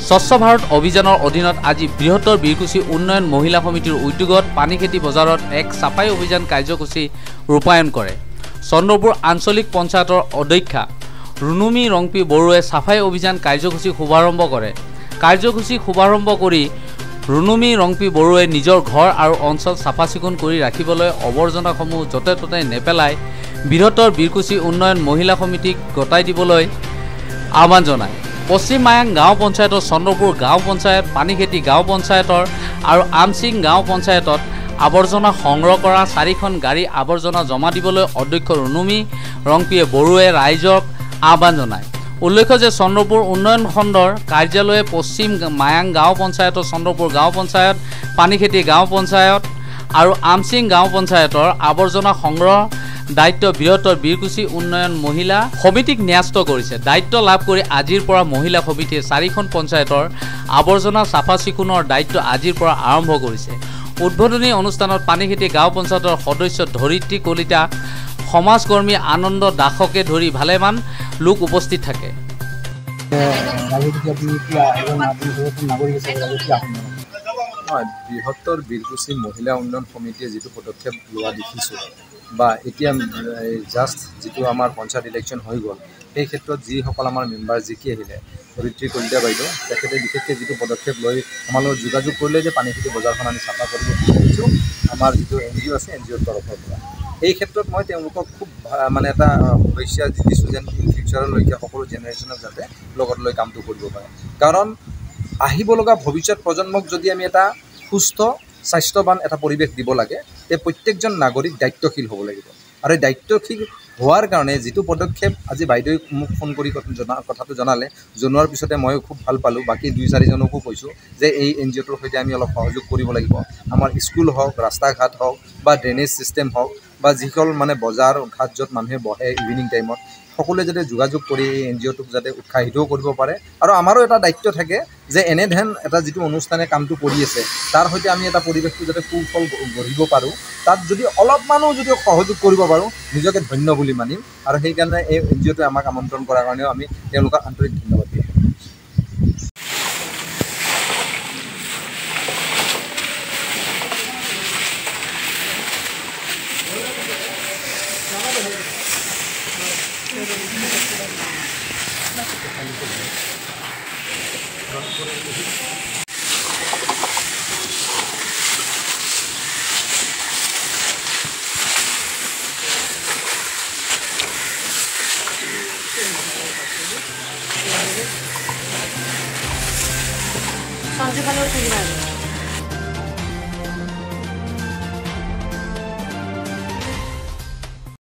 স্বচ্ছ ভাৰত অভিযানৰ অধীনত আজি বৃহত্তৰ বীৰকুছি উন্নয়ন মহিলা সমিতিৰ উদ্যোগত পানীখেতি বজাৰত এক চাফাই অভিযান কাৰ্যসূচী ৰূপায়ণ কৰে। চন্দ্ৰপুৰ আঞ্চলিক পঞ্চায়তৰ অধ্যক্ষা ৰুনুমি ৰংপি বৰুৱে চাফাই অভিযান কাৰ্যসূচী শুভাৰম্ভ কৰে। কাৰ্যসূচী শুভাৰম্ভ কৰি ৰুনুমি ৰংপি বৰুৱে নিজৰ ঘৰ আৰু অঞ্চল চাফা চিকুণ কৰি ৰাখিবলৈ আৱৰ্জনাসমূহ য'তে ত'তে নেপেলাই বৃহত্তৰ বীৰকুছি উন্নয়ন মহিলা সমিতিক গতাই দিবলৈ আহ্বান জনায়। পশ্চিম মায়াং গাঁও পঞ্চায়তৰ চন্দ্ৰপুৰ গাঁও পঞ্চায়ত, পানীখেতি গাঁও পঞ্চায়তৰ আৰু আমচিং গাঁও পঞ্চায়তত আৱৰ্জনা সংগ্ৰহ কৰা 4খন গাড়ী আৱৰ্জনা জমা দিবলৈ অধ্যক্ষ ৰুনুমি ৰংপিয়ে বৰুৱে ৰাইজক আহ্বান জনায়। উল্লেখ্য যে চন্দ্ৰপুৰ উন্নয়ন খণ্ডৰ কাৰ্যালয়ে পশ্চিম মায়াং গাঁও পঞ্চায়তৰ চন্দ্ৰপুৰ গাঁও পঞ্চায়ত, পানীখেতি গাঁও পঞ্চায়ত আৰু আমচিং গাঁও পঞ্চায়তৰ আৱৰ্জনা সংগ্ৰহ দায়িত্ব বৃহত্তৰ বীৰকুছি উন্নয়ন মহিলা সমিতিক ন্যস্ত কৰিছে। দায়িত্ব লাভ কৰি আজিৰ পৰা মহিলা সমিতিয়ে 4খন পঞ্চায়তৰ আৱৰ্জনা চাফা চিকুণৰ দায়িত্ব আজিৰ পৰা আৰম্ভ কৰিছে। উদ্বোধনী অনুষ্ঠানত পানীখেতি গাঁও পঞ্চায়তৰ সদস্য ধৰিত্ৰী কলিতা, সমাজকৰ্মী আনন্দ দাসকে ধৰি ভালেমান লোক উপস্থিত থাকে। বৃহত্তৰ বীৰকুছি মহিলা উন্নয়ন সমিতিয়ে যিটো পদক্ষেপ লোৱা দেখিছোঁ বা এতিয়া জাষ্ট যিটো আমাৰ পঞ্চায়ত ইলেকশ্যন হৈ গ'ল, সেই ক্ষেত্ৰত যিসকল আমাৰ মেম্বাৰ জিকি আহিলে, ধৰিত্ৰী কলিতা বাইদেউ তেখেতে বিশেষকৈ যিটো পদক্ষেপ লৈ আমাৰ লগত যোগাযোগ কৰিলে যে পানীখেতি বজাৰখন আমি চাফা কৰিব বিচাৰিছোঁ আমাৰ যিটো NGO আছে NGOৰ তৰফৰ পৰা। এই ক্ষেত্ৰত মই তেওঁলোকক খুব মানে এটা শুভেচ্ছা দিছোঁ যেন ইন ফিউচাৰলৈকে সকলো জেনেৰেশ্যনক যাতে লগত লৈ কামটো কৰিব পাৰে। কাৰণ আহিব লগা ভৱিষ্যত প্ৰজন্মক যদি আমি এটা সুস্থ স্বাস্থ্যৱান এটা পৰিৱেশ দিব লাগে, তে প্ৰত্যেকজন নাগৰিক দায়িত্বশীল হ'ব লাগিব। আৰু এই দায়িত্বশীল হোৱাৰ কাৰণে যিটো পদক্ষেপ আজি বাইদেৱে মোক ফোন কৰি কথাটো জনোৱাৰ পিছতে ময়ো খুব ভাল পালোঁ। বাকী 2-4জনকো কৈছোঁ যে এই NGOটোৰ সৈতে আমি অলপ সহযোগ কৰিব লাগিব। আমাৰ স্কুল হওক, ৰাস্তা ঘাট হওক বা ড্ৰেইনেজ ছিষ্টেম হওক বা যিসকল মানে বজাৰ ঘাট য'ত মানুহে বহে ইভিনিং টাইমত, সকলোৱে যাতে যোগাযোগ কৰি এই NGOটোক যাতে উৎসাহিতও কৰিব পাৰে। আৰু আমাৰো এটা দায়িত্ব থাকে যে এনেধৰণ এটা যিটো অনুষ্ঠানে কামটো কৰি আছে তাৰ সৈতে আমি এটা পৰিৱেশটো যাতে সুফল গঢ়িব পাৰোঁ, তাত যদি অলপমানো যদি সহযোগ কৰিব পাৰোঁ নিজকে ধন্য বুলি মানিম। আৰু সেইকাৰণে এই NGOটোৱে আমাক আমন্ত্ৰণ কৰাৰ কাৰণেও আমি তেওঁলোকক আন্তৰিক ধন্যবাদ দিওঁ। সঞ্জু খালেও ঠিক আছে।